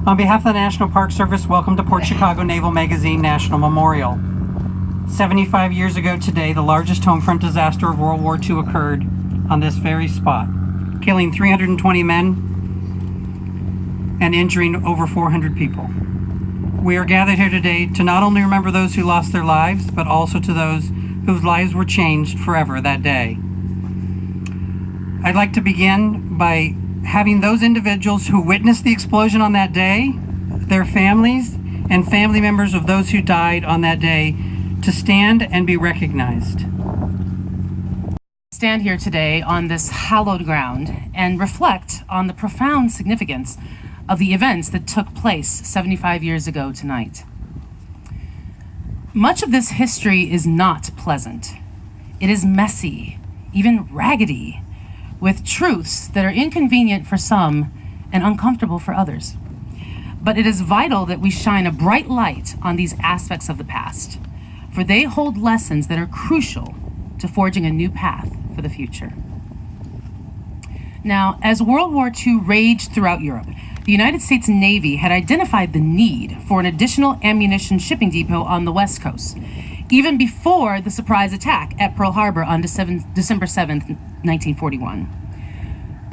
On behalf of the National Park Service, welcome to Port Chicago Naval Magazine National Memorial. 75 years ago today, the largest homefront disaster of World War II occurred on this very spot, killing 320 men and injuring over 400 people. We are gathered here today to not only remember those who lost their lives, but also to those whose lives were changed forever that day. I'd like to begin by having those individuals who witnessed the explosion on that day, their families, and family members of those who died on that day to stand and be recognized. Stand here today on this hallowed ground and reflect on the profound significance of the events that took place 75 years ago tonight. Much of this history is not pleasant. It is messy, even raggedy, with truths that are inconvenient for some and uncomfortable for others. But it is vital that we shine a bright light on these aspects of the past, for they hold lessons that are crucial to forging a new path for the future. Now, as World War II raged throughout Europe, the United States Navy had identified the need for an additional ammunition shipping depot on the West Coast, even before the surprise attack at Pearl Harbor on December 7th, 1941.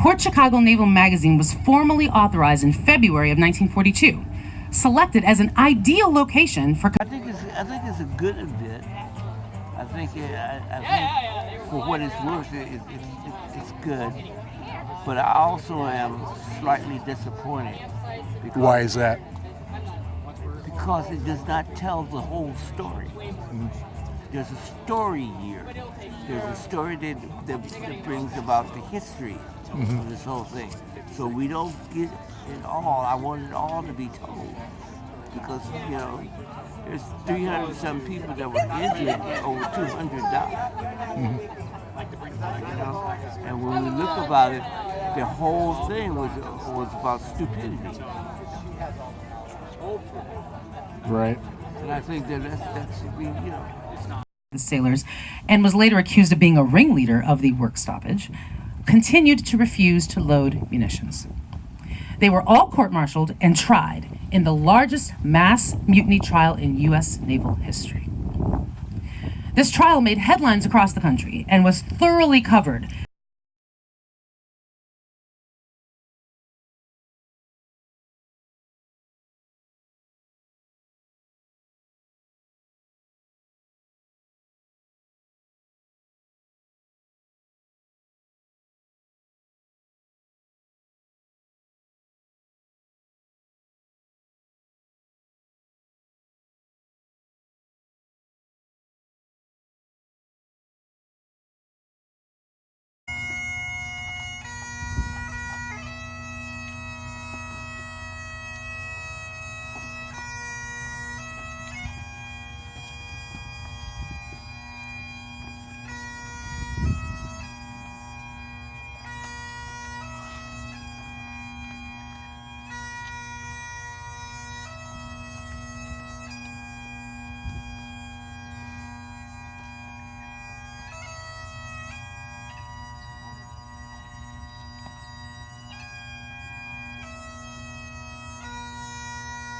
Port Chicago Naval Magazine was formally authorized in February of 1942, selected as an ideal location for... I think it's a good event. I think for what it's worth, it's good. But I also am slightly disappointed. Why is that? Because it does not tell the whole story. There's a story here. There's a story that brings about the history of this whole thing. So we don't get it all. I want it all to be told. Because, you know, there's 300 some people that were injured, over 200 died. You know? And when we look about it, the whole thing was about stupidity. Right. And I think that's you know. The sailors, and was later accused of being a ringleader of the work stoppage, continued to refuse to load munitions. They were all court-martialed and tried in the largest mass mutiny trial in U.S. naval history. This trial made headlines across the country and was thoroughly covered